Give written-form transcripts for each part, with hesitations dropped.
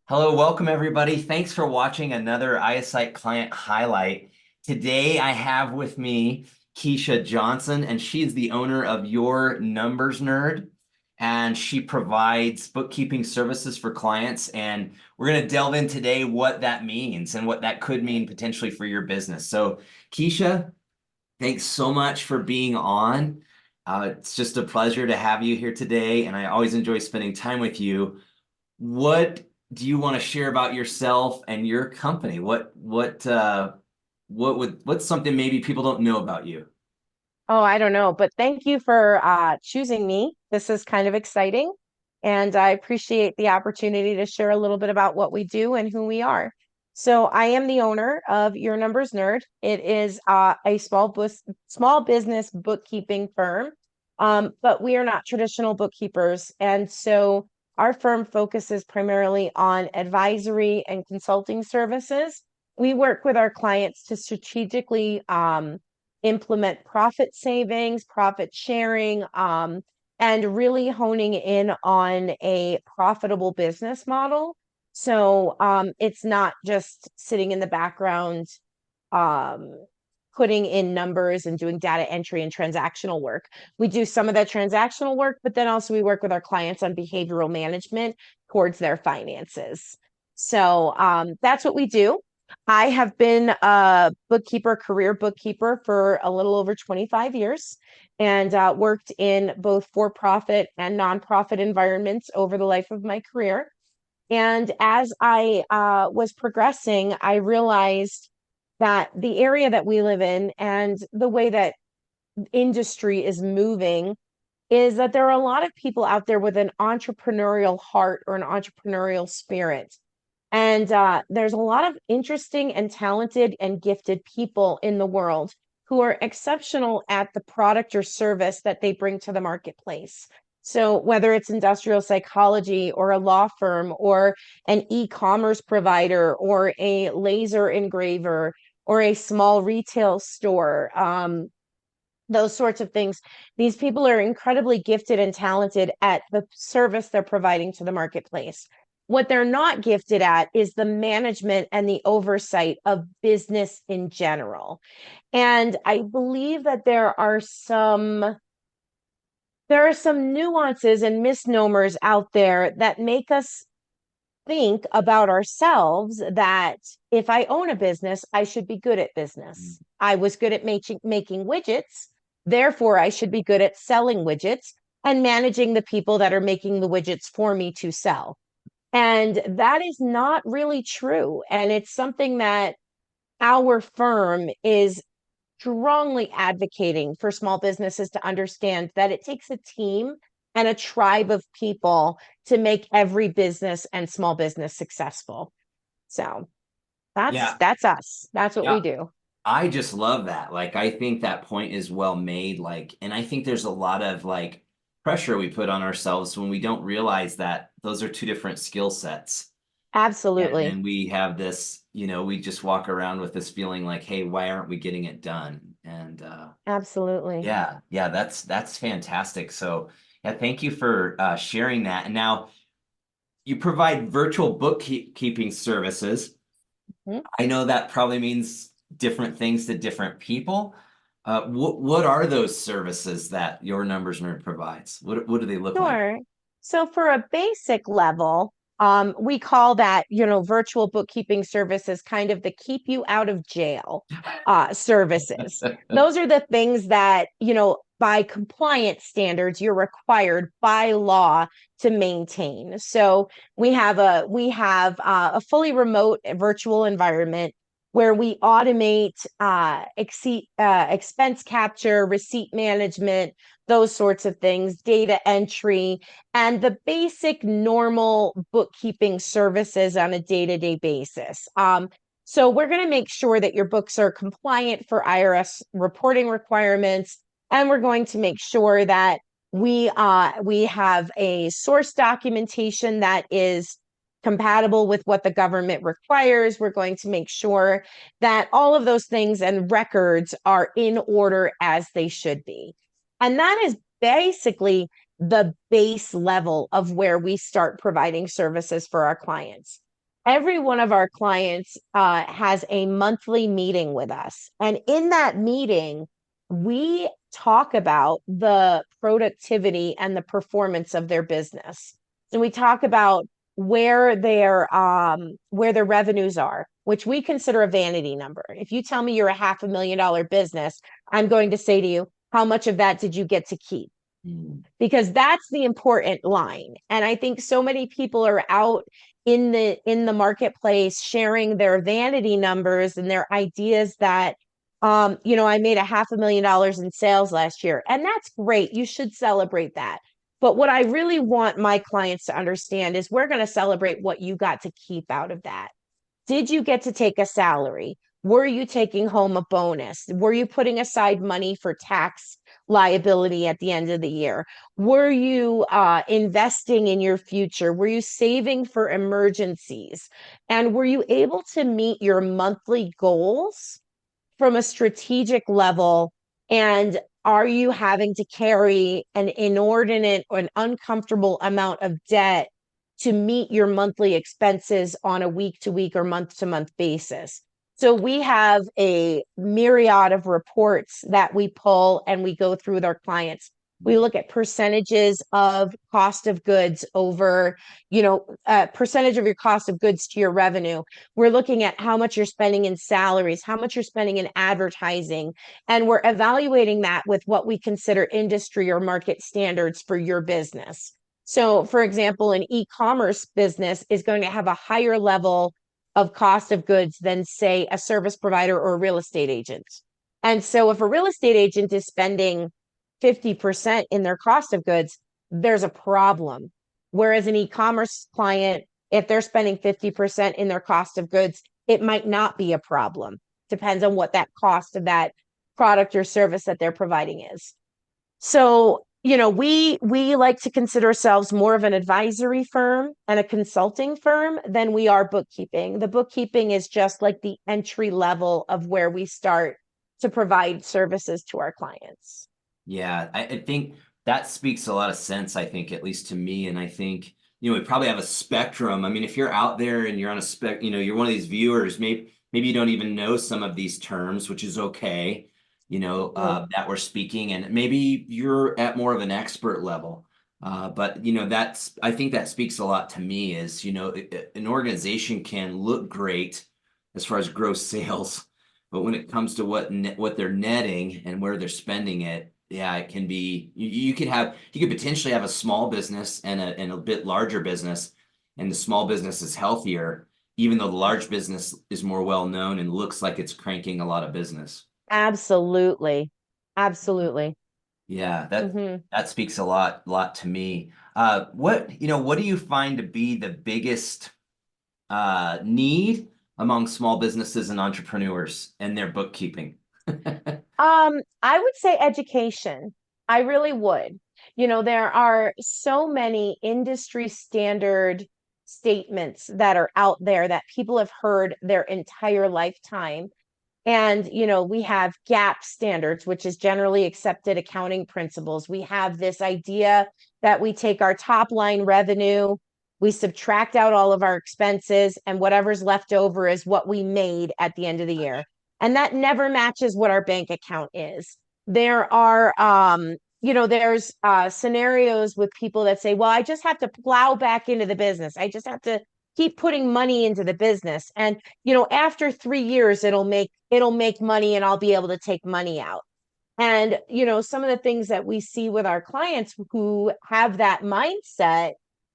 Hello, welcome everybody. Thanks for watching another ioPSYte client highlight. Today I have with me Keisha Johnson, and she's the owner of Your Numbers Nerd, and she provides bookkeeping services for clients. And we're going to delve in today what that means and what that could mean potentially for your business. So, Keisha, thanks so much for being on. It's just a pleasure to have you here today, and I always enjoy spending time with you. What do you want to share about yourself and your company? What's something maybe people don't know about you? Oh, I don't know, but thank you for choosing me. This is kind of exciting, and I appreciate the opportunity to share a little bit about what we do and who we are. So, I am the owner of Your Numbers Nerd. It is a small business bookkeeping firm, but we are not traditional bookkeepers, and so our firm focuses primarily on advisory and consulting services. We work with our clients to strategically implement profit savings, profit sharing, and really honing in on a profitable business model. So it's not just sitting in the background, um, putting in numbers and doing data entry and transactional work. We do some of that transactional work, but then also we work with our clients on behavioral management towards their finances. So that's what we do. I have been a career bookkeeper for a little over 25 years and worked in both for-profit and nonprofit environments over the life of my career. And as I was progressing, I realized that the area that we live in and the way that industry is moving is that there are a lot of people out there with an entrepreneurial heart or an entrepreneurial spirit. And there's a lot of interesting and talented and gifted people in the world who are exceptional at the product or service that they bring to the marketplace. So, whether it's industrial psychology or a law firm or an e-commerce provider or a laser engraver or a small retail store, those sorts of things, these people are incredibly gifted and talented at the service they're providing to the marketplace. What they're not gifted at is the management and the oversight of business in general. And I believe that there are some nuances and misnomers out there that make us think about ourselves that if I own a business, I should be good at business. I was good at making widgets, therefore I should be good at selling widgets and managing the people that are making the widgets for me to sell. And that is not really true. And it's something that our firm is strongly advocating for small businesses to understand that it takes a team and a tribe of people to make every business and small business successful. So that's Yeah, that's us. That's what we yeah. do. I just love that. Like, I think that point is well made. Like, and I think there's a lot of like pressure we put on ourselves when we don't realize that those are two different skill sets. Absolutely. And we have this, we just walk around with this feeling like, hey, why aren't we getting it done? And Absolutely. yeah, that's fantastic. So yeah, thank you for sharing that. And now you provide virtual bookkeeping services. Mhm. I know that probably means different things to different people. What are those services that Your Numbers Nerd provides? What do they look like? Sure. So for a basic level, we call that, virtual bookkeeping services kind of the keep you out of jail services. Those are the things that, by compliance standards, you're required by law to maintain. So we have a fully remote virtual environment where we automate expense capture, receipt management, those sorts of things, data entry, and the basic normal bookkeeping services on a day-to-day basis. So we're going to make sure that your books are compliant for IRS reporting requirements, and we're going to make sure that we have a source documentation that is compatible with what the government requires. We're going to make sure that all of those things and records are in order as they should be. And that is basically the base level of where we start providing services for our clients. Every one of our clients has a monthly meeting with us. And in that meeting, we talk about the productivity and the performance of their business. And we talk about where their revenues are, which we consider a vanity number. If you tell me you're a $500,000 business, I'm going to say to you, how much of that did you get to keep? Because that's the important line. And I think so many people are out in the marketplace sharing their vanity numbers and their ideas that I made $500,000 in sales last year, and that's great. You should celebrate that. But what I really want my clients to understand is we're going to celebrate what you got to keep out of that. Did you get to take a salary? Were you taking home a bonus? Were you putting aside money for tax liability at the end of the year? Were you investing in your future? Were you saving for emergencies? And were you able to meet your monthly goals from a strategic level? And are you having to carry an inordinate or an uncomfortable amount of debt to meet your monthly expenses on a week to week or month to month basis? So we have a myriad of reports that we pull and we go through with our clients. We look at percentages of cost of goods over, percentage of your cost of goods to your revenue. We're looking at how much you're spending in salaries, how much you're spending in advertising, and we're evaluating that with what we consider industry or market standards for your business. So, for example, an e-commerce business is going to have a higher level of cost of goods than, say, a service provider or a real estate agent. And so if a real estate agent is spending 50% in their cost of goods, there's a problem. Whereas an e-commerce client, if they're spending 50% in their cost of goods, it might not be a problem. Depends on what that cost of that product or service that they're providing is. So, we like to consider ourselves more of an advisory firm and a consulting firm than we are bookkeeping. The bookkeeping is just like the entry level of where we start to provide services to our clients. Yeah, I think that speaks a lot of sense, I think, at least to me. And I think, we probably have a spectrum. I mean, if you're out there and you're on a you're one of these viewers, maybe you don't even know some of these terms, which is okay, that we're speaking, and maybe you're at more of an expert level. But I think that speaks a lot to me is, an organization can look great as far as gross sales, but when it comes to what they're netting and where they're spending it, yeah, it can be, you could potentially have a small business and a bit larger business, and the small business is healthier, even though the large business is more well known and looks like it's cranking a lot of business. Absolutely. Absolutely. Yeah, Mm-hmm. that speaks a lot to me. What do you find to be the biggest need among small businesses and entrepreneurs and their bookkeeping? I would say education. I really would. There are so many industry standard statements that are out there that people have heard their entire lifetime. And, we have GAAP standards, which is generally accepted accounting principles. We have this idea that we take our top line revenue, we subtract out all of our expenses, and whatever's left over is what we made at the end of the year. And that never matches what our bank account is. There are, there's scenarios with people that say, well, I just have to plow back into the business. I just have to keep putting money into the business. And, after 3 years, it'll make money and I'll be able to take money out. And, some of the things that we see with our clients who have that mindset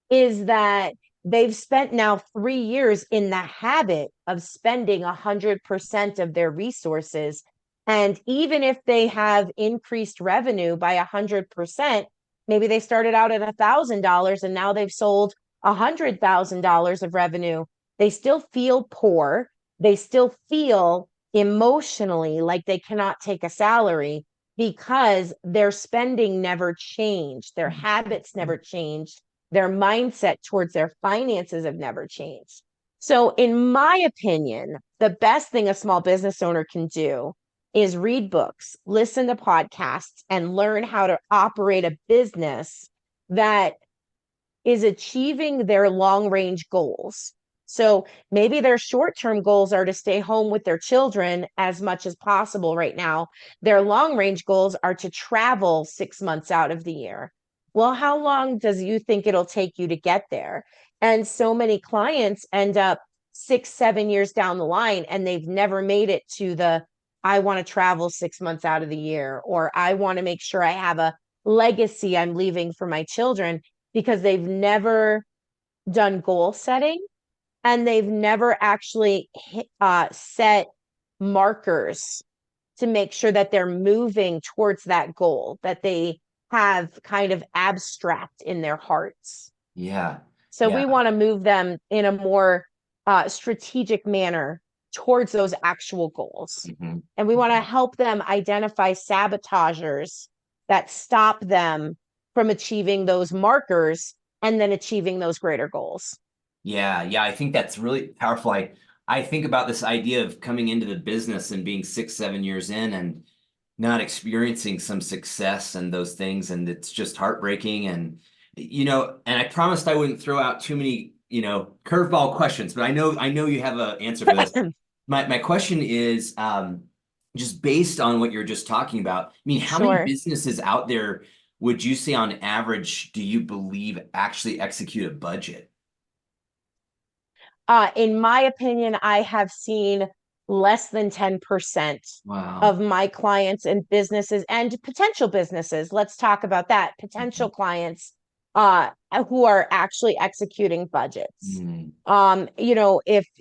is that they've spent now 3 years in the habit of spending 100% of their resources. And even if they have increased revenue by 100%, maybe they started out at $1,000 and now they've sold $100,000 of revenue. They still feel poor. They still feel emotionally like they cannot take a salary because their spending never changed. Their habits never changed. Their mindset towards their finances have never changed. So, in my opinion, the best thing a small business owner can do is read books, listen to podcasts, and learn how to operate a business that is achieving their long range goals. So maybe their short term goals are to stay home with their children as much as possible right now. Their long range goals are to travel 6 months out of the year. Well, how long does you think it'll take you to get there? And so many clients end up 6, 7 years down the line and they've never made it to the I want to travel 6 months out of the year, or I want to make sure I have a legacy I'm leaving for my children, because they've never done goal setting and they've never actually set markers to make sure that they're moving towards that goal that they have kind of abstract in their hearts. Yeah. So we Yeah. want to move them in a more strategic manner towards those actual goals. Mhm. And we want to help them identify sabotagers that stop them from achieving those markers and then achieving those greater goals. Yeah, yeah, I think that's really powerful. I think about this idea of coming into the business and being 6, 7 years in and not experiencing some success and those things, and it's just heartbreaking. And and I promised I wouldn't throw out too many, curveball questions, but I know you have an answer for this. My question is just based on what you're just talking about. I mean, how many Sure. businesses out there would you say on average do you believe actually execute a budget? In my opinion, I have seen less than 10% Wow. of my clients and businesses and potential businesses. Let's talk about that. Potential Mhm. clients who are actually executing budgets. Mm,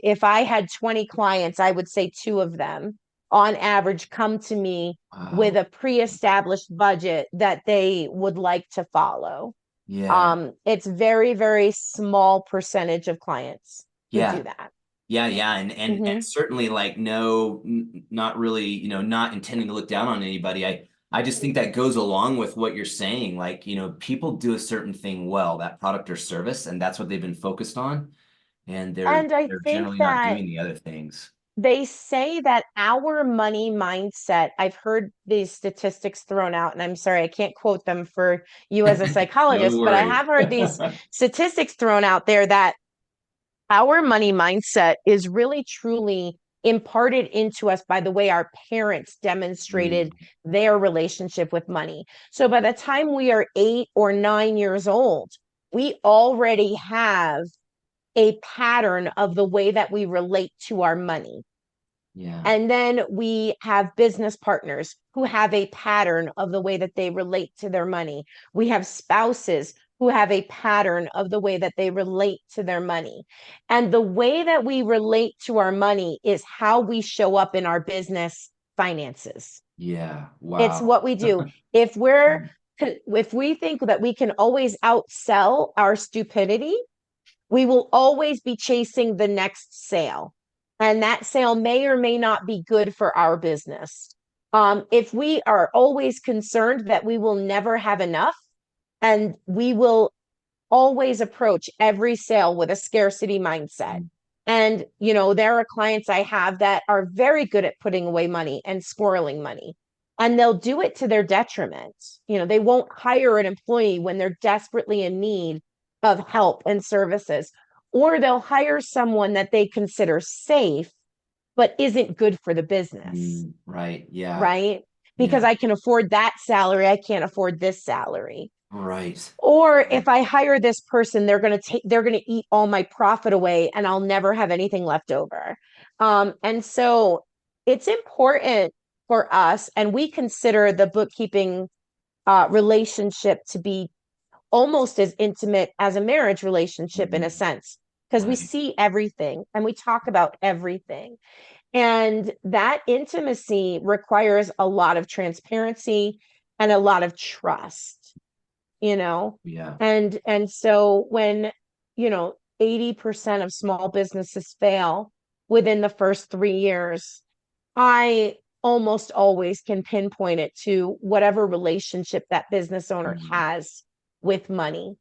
If I had 20 clients, I would say two of them on average come to me with wow. a pre-established budget that they would like to follow. Yeah. It's very, very small percentage of clients who Yeah. do that. Yeah. Yeah. And Hmm. certainly like no, not really, not intending to look down on anybody. I just think that goes along with what you're saying. Like, people do a certain thing well, that product or service, and that's what they've been focused on. And they're And I they're think generally not that doing the other things. they say that our money mindset, I've heard these statistics thrown out, and I'm sorry, I can't quote them for you as a No psychologist, but I worries. have heard these statistics thrown out there that our money mindset is really truly imparted into us by the way our parents demonstrated Mm, their relationship with money. So by the time we are 8 or 9 years old, we already have a pattern of the way that we relate to our money. yeah. And then we have business partners who have a pattern of the way that they relate to their money. We have spouses who have a pattern of the way that they relate to their money. And the way that we relate to our money is how we show up in our business finances. Yeah. It's Wow. what we do. If we're if we think that we can always outsell our stupidity, we will always be chasing the next sale. And that sale may or may not be good for our business. If we are always concerned that we will never have enough, and we will always approach every sale with a scarcity mindset. Mm, And, there are clients I have that are very good at putting away money and squirreling money, and they'll do it to their detriment. They won't hire an employee when they're desperately in need of help and services, or they'll hire someone that they consider safe, but isn't good for the business, right. Yeah. right? Because Yeah. I can afford that salary, I can't afford this salary. Right. Or if I hire this person, they're going to eat all my profit away and I'll never have anything left over. And so it's important for us, and we consider the bookkeeping relationship to be almost as intimate as a marriage relationship in a Mhm. sense, because we Right. see everything and we talk about everything. And that intimacy requires a lot of transparency and a lot of trust, you know Yeah. and so when 80% of small businesses fail within the first 3 years, I almost always can pinpoint it to whatever relationship that business owner Mhm. has with money.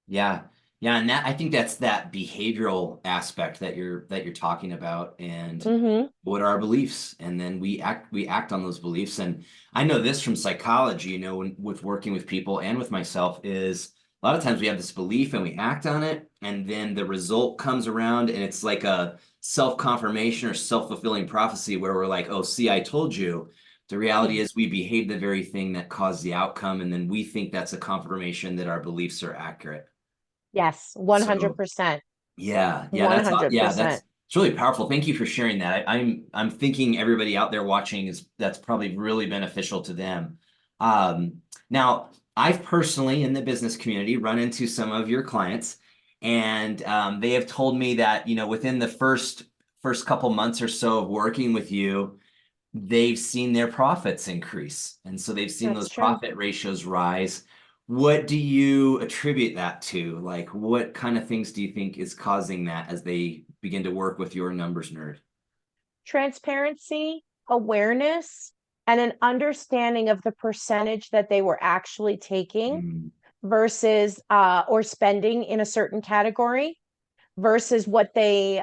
Yeah. Yeah, and that I think that's that behavioral aspect that you're talking about, and Mm-hmm. what are our beliefs, and then we act on those beliefs. And I know this from psychology, with working with people and with myself, is a lot of times we have this belief and we act on it, and then the result comes around, and it's like a self-confirmation or self-fulfilling prophecy where we're like, oh, see, I told you. The reality is we behave the very thing that caused the outcome, and then we think that's a confirmation that our beliefs are accurate. Yes, So 100%. yeah, 100%. it's really powerful. Thank you for sharing that. I'm thinking everybody out there watching is that's probably really beneficial to them. Now I've personally in the business community run into some of your clients, and they have told me that within the first couple months or so of working with you, they've seen their profits increase. And so they've seen That's those true. profit ratios rise. What do you attribute that to? Like, what kind of things do you think is causing that as they begin to work with your numbers nerd? Transparency, awareness, and an understanding of the percentage that they were actually taking Mm, versus or spending in a certain category versus what they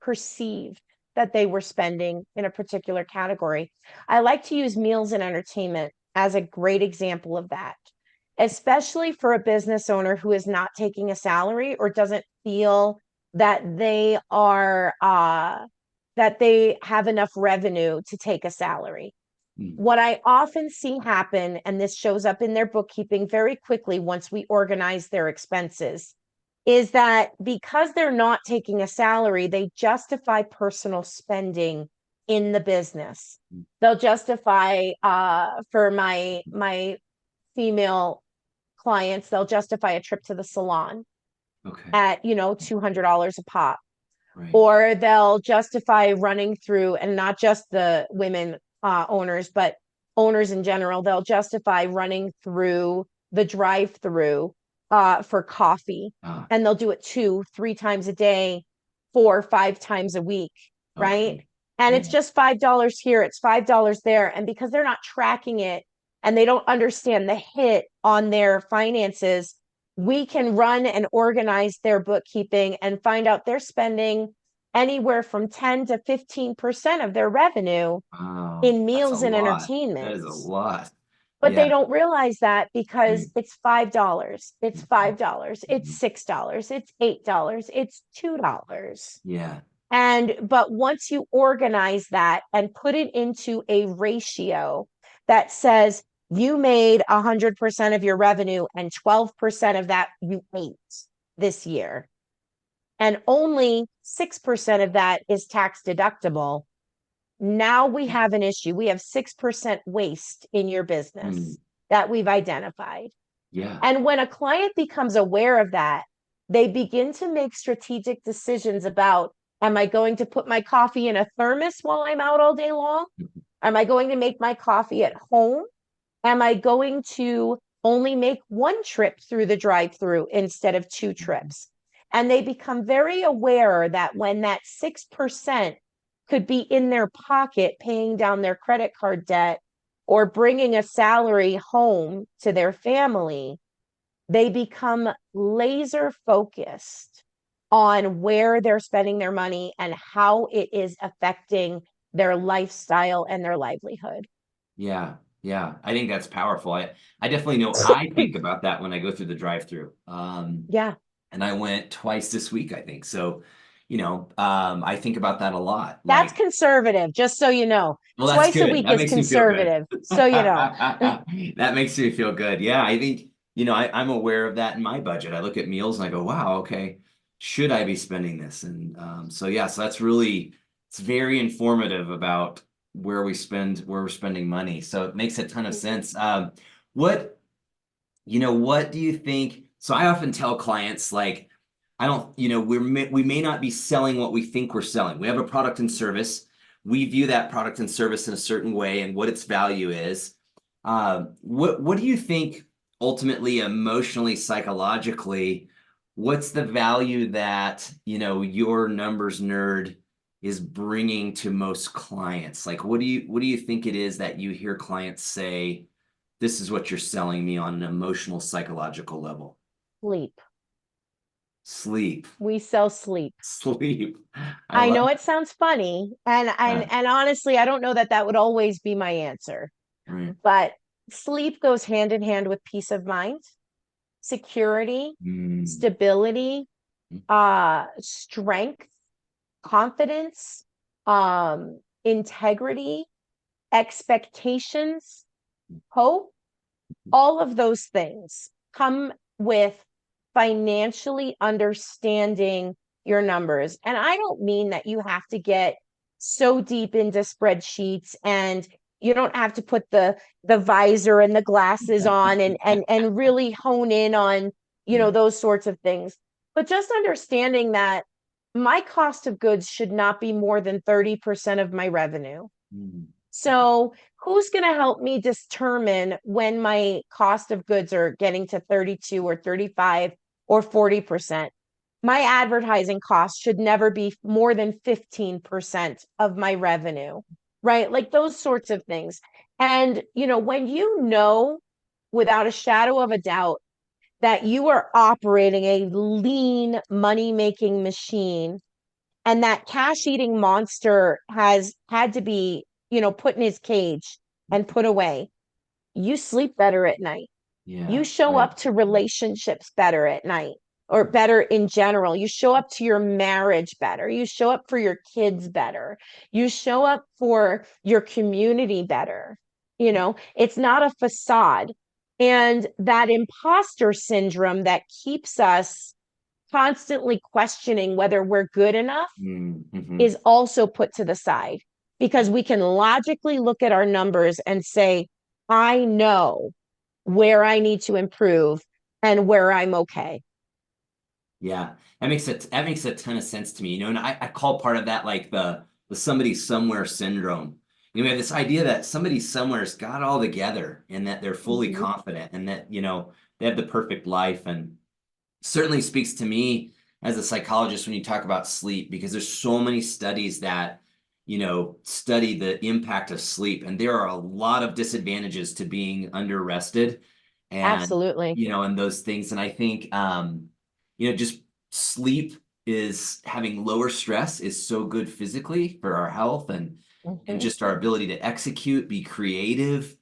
perceived that they were spending in a particular category. I like to use meals and entertainment as a great example of that, especially for a business owner who is not taking a salary or doesn't feel that they have enough revenue to take a salary. mm, What I often see happen, and this shows up in their bookkeeping very quickly once we organize their expenses, is that because they're not taking a salary, they justify personal spending in the business. mm. They'll justify for my female clients, they'll justify a trip to the salon Okay, at $200 a pop, right. or they'll justify running through, and not just the women owners, but owners in general, they'll justify running through the drive-through for coffee, Ah, and they'll do it 2 3 times a day, 4 5 times a week, right? okay. And Yeah. it's just $5 here, it's $5 there, and because they're not tracking it and they don't understand the hit on their finances, we can run and organize their bookkeeping and find out they're spending anywhere from 10 to 15% of their revenue Wow, in that's a meals and lot. That entertainment. is a lot. But Yeah. they don't realize that because Right. it's $5, it's Mhm, $5, it's mhm. $6, it's $8, it's $2. Yeah. But once you organize that and put it into a ratio that says you made 100% of your revenue and 12% of that you ate this year, and only 6% of that is tax deductible, now we have an issue. We have 6% waste in your Mm, business that we've identified. yeah. And when a client becomes aware of that, they begin to make strategic decisions about, am I going to put my coffee in a thermos while I'm out all day long? Mhm. Am I going to make my coffee at home? Am I going to only make one trip through the drive-through instead of two trips? And they become very aware that when that 6% could be in their pocket paying down their credit card debt or bringing a salary home to their family, they become laser focused on where they're spending their money and how it is affecting their lifestyle and their livelihood. Yeah, yeah. I think that's powerful. I definitely know I think about that when I go through the drive-through. Yeah. And I went twice this week, I think. So, I think about that a lot. That's Like, conservative, just so you know. well, that's Twice a good. week That is makes me feel good. conservative, so you know. That makes me feel good. Yeah, I think, I'm aware of that in my budget. I look at meals and I go, wow, okay, should I be spending this? And so yeah, so it's very informative about where we're spending money. So it makes a ton of sense. What what do you think? So I often tell clients like, I don't, we may not be selling what we think we're selling. We have a product and service. We view that product and service in a certain way and what its value is. What do you think ultimately, emotionally, psychologically, what's the value that, your numbers nerd is bringing to most clients? Like, what do you think it is that you hear clients say? This is what you're selling me on an emotional, psychological level. Sleep. Sleep. We sell sleep. Sleep. I I love know it sounds funny, and that. honestly, I don't know that that would always be my answer, Right. but sleep goes hand in hand with peace of mind, security, Mm. stability, strength, confidence, integrity, expectations, hope. All of those things come with financially understanding your numbers. And I don't mean that you have to get so deep into spreadsheets, and you don't have to put the visor and the glasses on and really hone in on, Yeah. those sorts of things. But just understanding that my cost of goods should not be more than 30% of my revenue. Mm. So, who's going to help me determine when my cost of goods are getting to 32 or 35 or 40%? My advertising costs should never be more than 15% of my revenue, right? Like those sorts of things. And, when you know without a shadow of a doubt that you are operating a lean money making machine, and that cash eating monster has had to be, put in his cage and put away, you sleep better at night. You Yeah. show Right. up to relationships better at night, or better in general. You show up to your marriage better. You show up for your kids better. You show up for your community better. It's not a facade. And that imposter syndrome that keeps us constantly questioning whether we're good enough Mm-hmm. is also put to the side, because we can logically look at our numbers and say, I know where I need to improve and where I'm okay. Yeah, that makes a ton of sense to me, and I call part of that like the somebody somewhere syndrome. We have this idea that somebody somewhere's got it all together and that they're fully Mhm. confident and that, they have the perfect life. And certainly speaks to me as a psychologist when you talk about sleep, because there's so many studies that, study the impact of sleep. And there are a lot of disadvantages to being under rested and, Absolutely. and those things. And I think, just sleep is having lower stress is so good physically for our health and Mhm. just our ability to execute, be creative,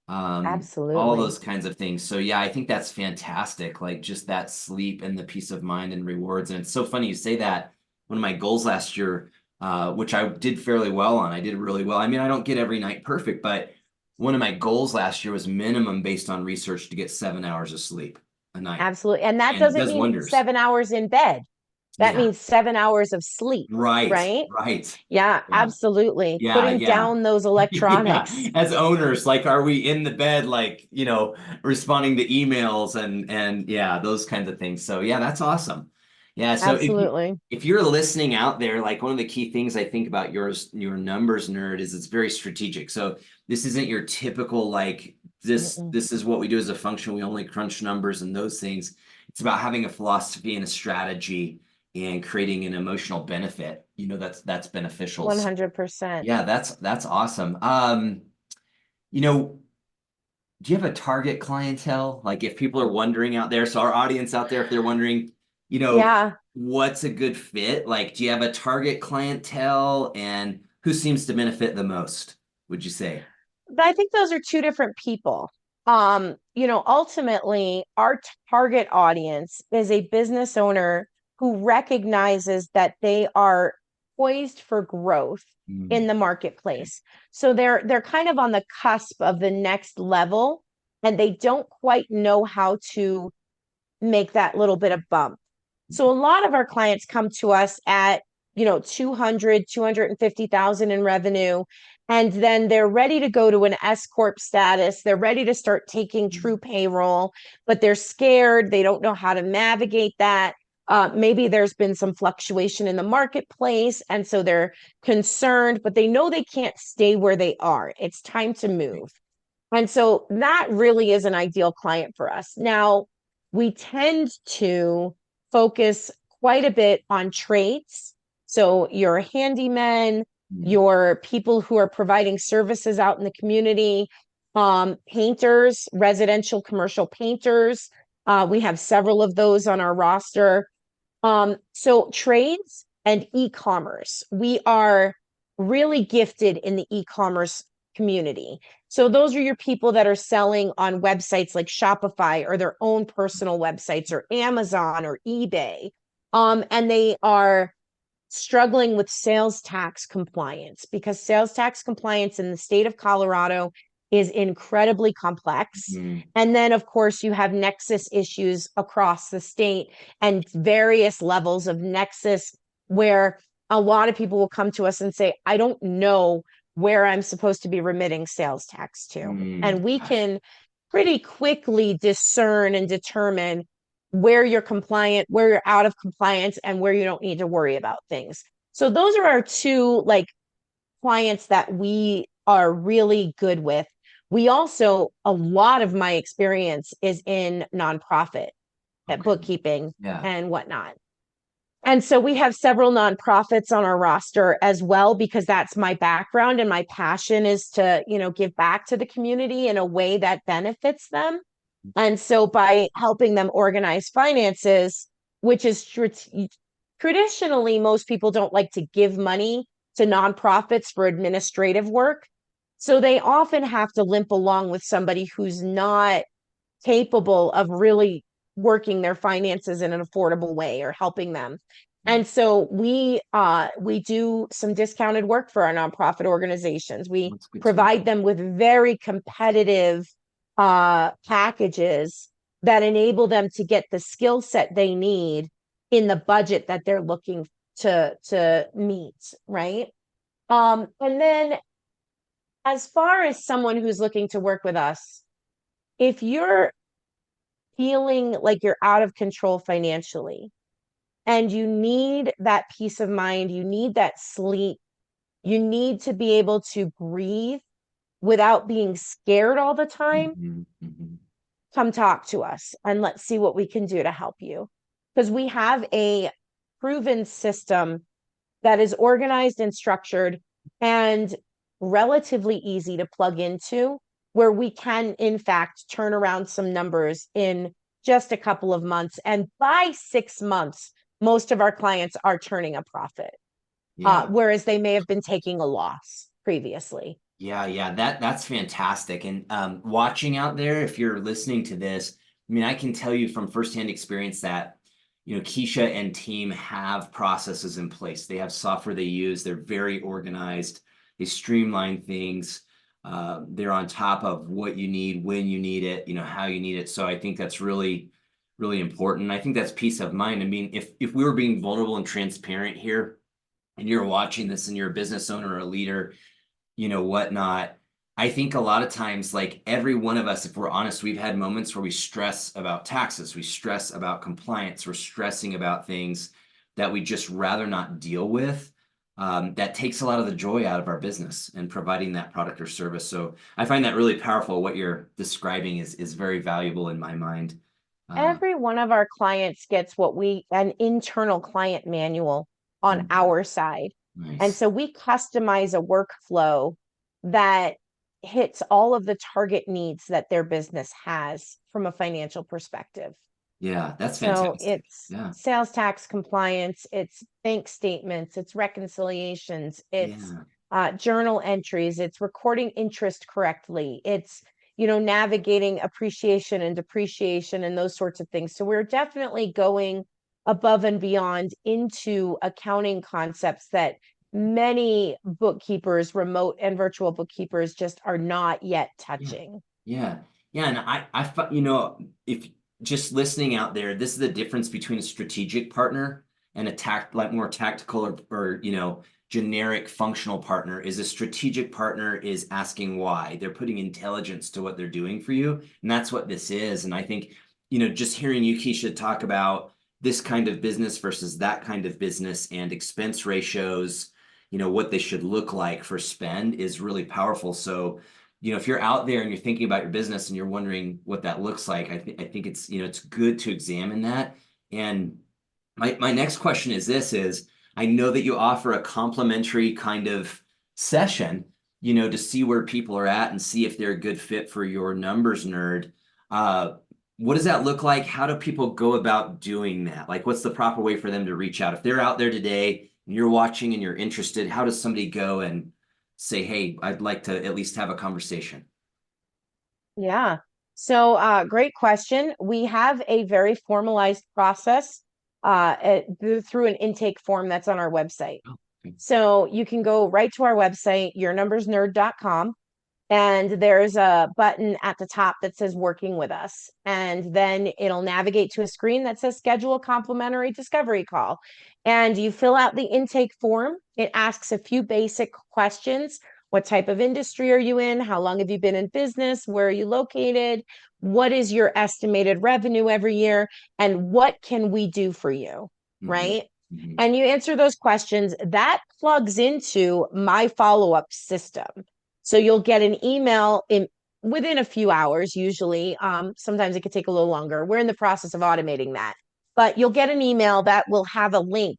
all Absolutely. those kinds of things. So yeah, I think that's fantastic. Like just that sleep and the peace of mind and rewards. And it's so funny you say that. One of my goals last year, which I did fairly well on, I did really well. I mean, I don't get every night perfect, but one of my goals last year was minimum based on research to get 7 hours of sleep a night. Absolutely. And that And it doesn't does mean wonders. 7 hours in bed. That Yeah, means 7 hours of sleep, right, right? right. Yeah, Yeah. absolutely. Yeah, Putting yeah. down those Yeah. electronics. As owners, like are we in the bed like, responding to emails and yeah, those kinds of things. So yeah, that's awesome. Yeah, so Absolutely. if you're listening out there, like one of the key things I think about your numbers nerd is it's very strategic. So this isn't your typical like this Mm-mm. this is what we do as a function, we only crunch numbers and those things. It's about having a philosophy and a strategy and creating an emotional benefit, that's beneficial. So 100%. yeah, that's awesome. You know, do you have a target clientele? Like if people are wondering out there, so our audience out there, if they're wondering, Yeah. what's a good fit? Like, do you have a target clientele and who seems to benefit the most, would you say? But I think those are two different people. Ultimately, our target audience is a business owner who recognizes that they are poised for growth in Mm, the okay. marketplace. So they're kind of on the cusp of the next level, and they don't quite know how to make that little bit of bump. So a lot of our clients come to us at, 200, 250,000 in revenue. And then they're ready to go to an S Corp status. They're ready to start taking true Mm, payroll, but they're scared. They don't know how to navigate that. Maybe there's been some fluctuation in the marketplace. And so they're concerned, but they know they can't stay where they are. It's time to okay. move. And so that really is an ideal client for us. Now, we tend to focus quite a bit on trades. So, your handymen, Mm, your people who are providing services out in the community, painters, residential, commercial painters. We have several of those on our roster. So trades and e-commerce, we are really gifted in the e-commerce community. So those are your people that are selling on websites like Shopify or their own personal websites or Amazon or eBay. And they are struggling with sales tax compliance because sales tax compliance in the state of Colorado is incredibly complex. Mm. And then, of course, you have nexus issues across the state and various levels of nexus where a lot of people will come to us and say, I don't know where I'm supposed to be remitting sales tax to. And we Gosh. can pretty quickly discern and determine where you're compliant, where you're out of compliance, and where you don't need to worry about things. So those are our two like clients that we are really good with. We also, a lot of my experience is in nonprofit at Okay. bookkeeping Yeah. and whatnot. And so we have several nonprofits on our roster as well, because that's my background and my passion is to, give back to the community in a way that benefits them. And so by helping them organize finances, which is traditionally, most people don't like to give money to nonprofits for administrative work. So they often have to limp along with somebody who's not capable of really working their finances in an affordable way or helping them. And so we do some discounted work for our nonprofit organizations. We That's good to know. provide them with very competitive packages that enable them to get the skill set they need in the budget that they're looking to meet, right? And then as far as someone who's looking to work with us, if you're feeling like you're out of control financially and you need that peace of mind, you need that sleep, you need to be able to breathe without being scared all the time, come talk to us and let's see what we can do to help you. Because we have a proven system that is organized and structured and relatively easy to plug into, where we can, in fact, turn around some numbers in just a couple of months. And by 6 months, most of our clients are turning a profit, Yeah. whereas they may have been taking a loss previously. Yeah, that's fantastic. And watching out there, if you're listening to this, I mean, I can tell you from firsthand experience that, Keisha and team have processes in place. They have software they use. They're very organized. They streamline things. They're on top of what you need, when you need it, how you need it. So I think that's really, really important. I think that's peace of mind. I mean, if we were being vulnerable and transparent here, and you're watching this and you're a business owner or a leader, whatnot. I think a lot of times, like every one of us, if we're honest, we've had moments where we stress about taxes, we stress about compliance, we're stressing about things that we just rather not deal with. That takes a lot of the joy out of our business and providing that product or service. So I find that really powerful. What you're describing is very valuable in my mind. Every one of our clients gets an internal client manual on our side. And Nice. so we customize a workflow that hits all of the target needs that their business has from a financial perspective. Yeah, that's So fantastic. it's Yeah. sales tax compliance, it's bank statements, it's reconciliations, it's Yeah. journal entries, it's recording interest correctly, it's navigating appreciation and depreciation and those sorts of things. So we're definitely going above and beyond into accounting concepts that many bookkeepers, remote and virtual bookkeepers, just are not yet Yeah. touching. Yeah. Yeah. And if just listening out there, this is the difference between a strategic partner and like more tactical or generic functional partner. Is a strategic partner is asking why. They're putting intelligence to what they're doing for you. And that's what this is. And I think, just hearing you, Keisha, talk about this kind of business versus that kind of business and expense ratios, what they should look like for spend is really powerful. So, if you're out there and you're thinking about your business and you're wondering what that looks like, I think it's, it's good to examine that. And my next question is I know that you offer a complimentary kind of session, to see where people are at and see if they're a good fit for your numbers nerd. what does that look like? How do people go about doing that? Like, what's the proper way for them to reach out? If they're out there today and you're watching and you're interested, how does somebody go and say, hey, I'd like to at least have a conversation? Yeah. So, great question. We have a very formalized process through an intake form that's on our website. Oh, okay. So you can go right to our website, yournumbersnerd.com, and there's a button at the top that says working with us. And then it'll navigate to a screen that says schedule a complimentary discovery call. And you fill out the intake form. It asks a few basic questions. What type of industry are you in? How long have you been in business? Where are you located? What is your estimated revenue every year? And what can we do for you? Hmm. Right? Hmm. And you answer those questions, that plugs into my follow-up system. So you'll get an email within a few hours, usually. Sometimes it could take a little longer. We're in the process of automating that. But you'll get an email that will have a link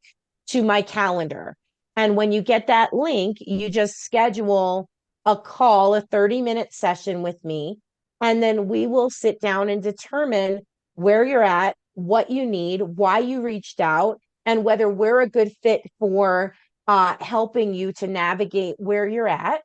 to my calendar. And when you get that link, you just schedule a call, a 30-minute session with me. And then we will sit down and determine where you're at, what you need, why you reached out, and whether we're a good fit for helping you to navigate where you're at.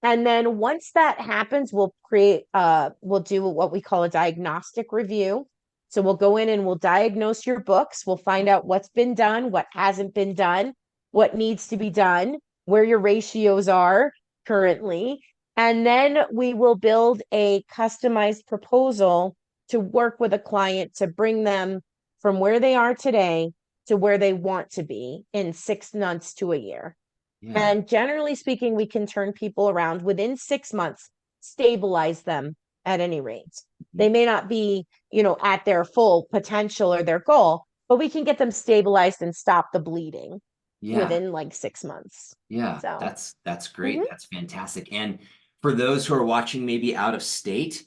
And then once that happens, we'll do what we call a diagnostic review. So we'll go in and we'll diagnose your books. We'll find out what's been done, what hasn't been done, what needs to be done, where your ratios are currently. And then we will build a customized proposal to work with a client to bring them from where they are today to where they want to be in 6 months to a year. Yeah. And generally speaking, we can turn people around within 6 months, stabilize them at any rate. They may not be, at their full potential or their goal, but we can get them stabilized and stop the bleeding Yeah. within like 6 months. Yeah. So, That's mhm. great. That's fantastic. And for those who are watching maybe out of state,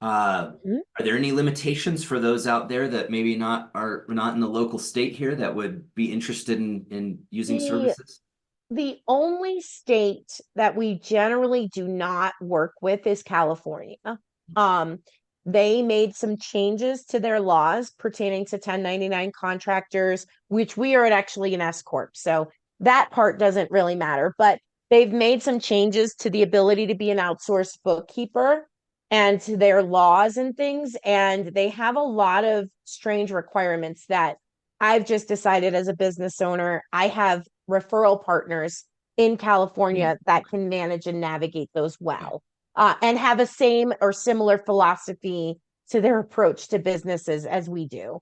Mhm. are there any limitations for those out there that maybe not in the local state here that would be interested in using the services? the only state that we generally do not work with is California. Um, they made some changes to their laws pertaining to 1099 contractors, which we are actually an S corp. So that part doesn't really matter, but they've made some changes to the ability to be an outsourced bookkeeper and to their laws and things. And they have a lot of strange requirements that I've just decided as a business owner, I have referral partners in Yeah. California that can manage and navigate those well, and have a same or similar philosophy to their approach to businesses as we do.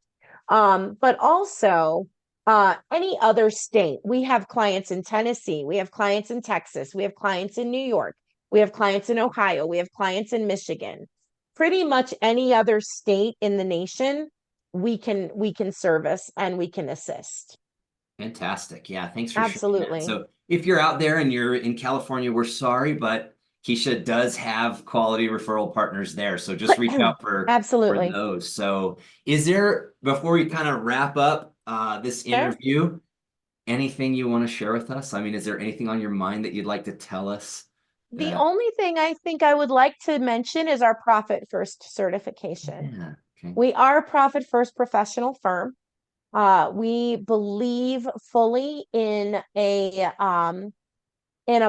But also, any other state, we have clients in Tennessee, we have clients in Texas, we have clients in New York, we have clients in Ohio, we have clients in Michigan. Pretty much any other state in the nation, we can service and we can assist. Fantastic. Yeah, thanks for sharing that. Absolutely. So if you're out there and you're in California, we're sorry, but Keisha does have quality referral partners there. So just reach out for Absolutely. those. So is there, before we kind of wrap up this Sure. interview, anything you want to share with us? I mean, is there anything on your mind that you'd like to tell us The that, only thing I think I would like to mention is our Profit First certification. yeah, okay. We are a Profit First professional firm. We believe fully in a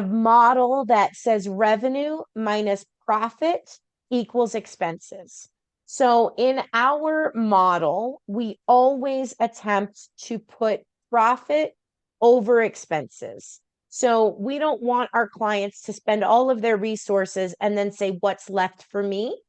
model that says revenue minus profit equals expenses. So in our model, we always attempt to put profit over expenses. So we don't want our clients to spend all of their resources and then say, what's left for me?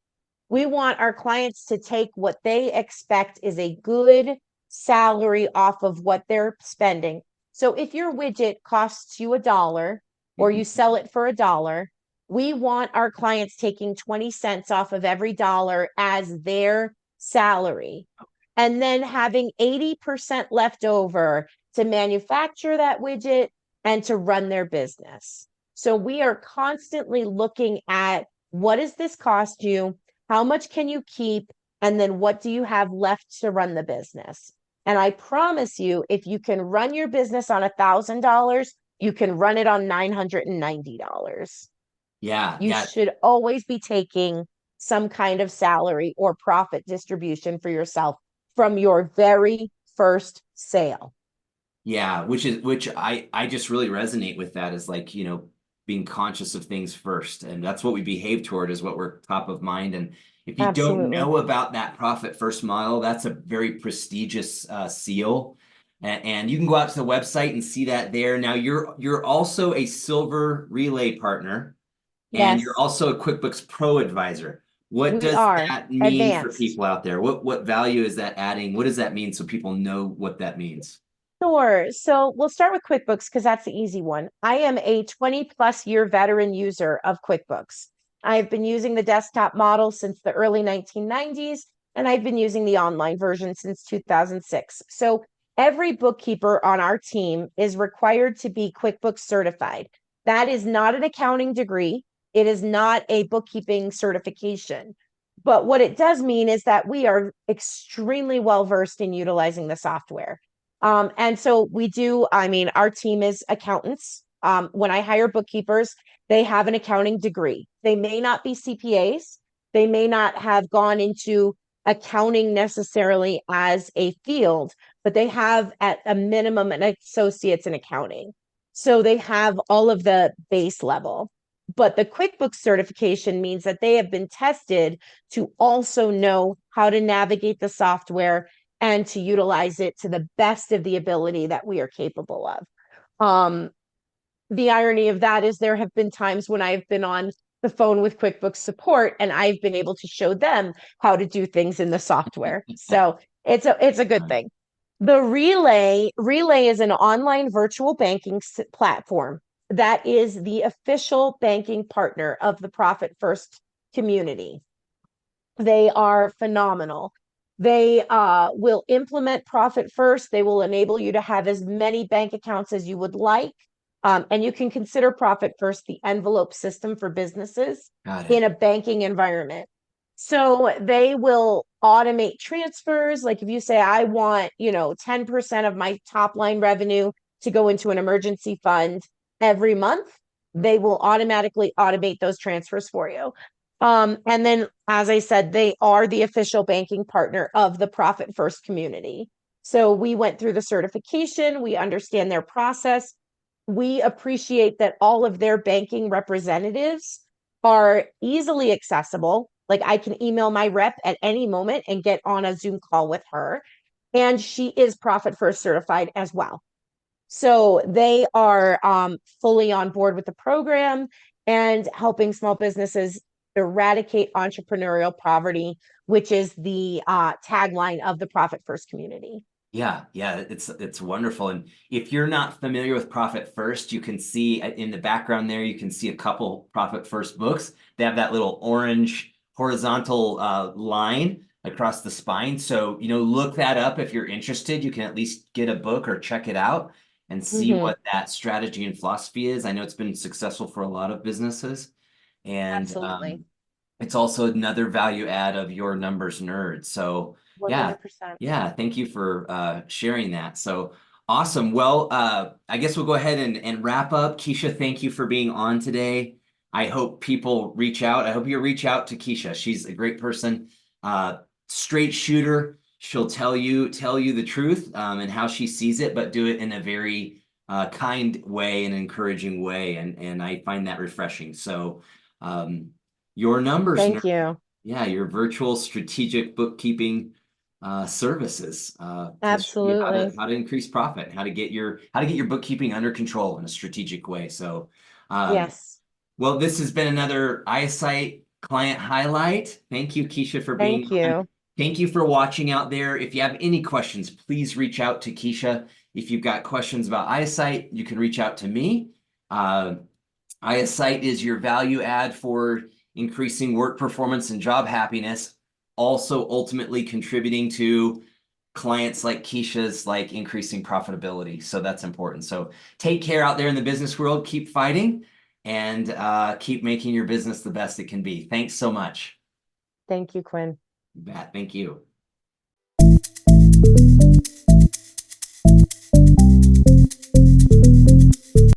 We want our clients to take what they expect is a good salary off of what they're spending. So if your widget costs you $1 or you Mhm. sell it for $1, we want our clients taking 20 cents off of every dollar as their salary and then having 80% left over to manufacture that widget and to run their business. So we are constantly looking at what does this cost you? How much can you keep? And then what do you have left to run the business? And I promise you, if you can run your business on $1,000, you can run it on $990. Yeah, You yeah. should always be taking some kind of salary or profit distribution for yourself from your very first sale. Yeah, which I just really resonate with that is like, being conscious of things first. And that's what we behave toward is what we're top of mind. And if you don't Absolutely. know about that profit first model, that's a very prestigious seal. And you can go out to the website and see that there. Now you're also a silver relay partner and you're Yes, also a QuickBooks Pro advisor. What we does are that mean for advanced. people out there? What value is that adding? What does that mean so people know what that means? Sure. So we'll start with QuickBooks because that's the easy one. I am a 20 plus year veteran user of QuickBooks. I've been using the desktop model since the early 1990s, and I've been using the online version since 2006. So every bookkeeper on our team is required to be QuickBooks certified. That is not an accounting degree, it is not a bookkeeping certification. But what it does mean is that we are extremely well versed in utilizing the software. And so we do, I mean, our team is accountants. When I hire bookkeepers, they have an accounting degree. They may not be CPAs, they may not have gone into accounting necessarily as a field, but they have at a minimum an associate's in accounting. So they have all of the base level. But the QuickBooks certification means that they have been tested to also know how to navigate the software and to utilize it to the best of the ability that we are capable of. Um, the irony of that is there have been times when I've been on the phone with QuickBooks support and I've been able to show them how to do things in the software. So it's a good thing. The Relay is an online virtual banking platform that is the official banking partner of the Profit First community. They are phenomenal. They will implement Profit First. They will enable you to have as many bank accounts as you would like. And you can consider Profit First the envelope system for businesses Got in it. a banking environment. So they will automate transfers. Like if you say, I want, 10% of my top line revenue to go into an emergency fund every month, they will automatically automate those transfers for you. And then, as I said, they are the official banking partner of the Profit First community. So we went through the certification, we understand their process. We appreciate that all of their banking representatives are easily accessible. Like I can email my rep at any moment and get on a Zoom call with her. And she is Profit First certified as well. So they are fully on board with the program and helping small businesses eradicate entrepreneurial poverty, which is the tagline of the Profit First community. Yeah, yeah, it's wonderful. And if you're not familiar with Profit First, you can see in the background there, you can see a couple Profit First books. They have that little orange horizontal line across the spine. So, look that up if you're interested. You can at least get a book or check it out and see Mm-hmm. what that strategy and philosophy is. I know it's been successful for a lot of businesses. And Absolutely. it's also another value add of your numbers nerd. So yeah, 100%. yeah, thank you for sharing that. So awesome. Well, I guess we'll go ahead and wrap up. Keisha, thank you for being on today. I hope people reach out. I hope you reach out to Keisha. She's a great person, uh, straight shooter. She'll tell you the truth and how she sees it, but do it in a very kind way and encouraging way. And I find that refreshing. So um, your numbers Thank nerd. you. Yeah, your virtual strategic bookkeeping services to show you how to Absolutely. increase profit, how to get your bookkeeping under control in a strategic way. So, um, Yes. well, this has been another ioPSYte client highlight. Thank you, Keisha, for being Thank on. you. Thank you for watching out there. If you have any questions, please reach out to Keisha. If you've got questions about ioPSYte, you can reach out to me. Uh, ioPSYte is your value add for increasing work performance and job happiness, also ultimately contributing to clients like Keisha's, like increasing profitability. So that's important. So take care out there in the business world, keep fighting, and keep making your business the best it can be. Thanks so much. Thank you, Quinn. You bet. Thank you.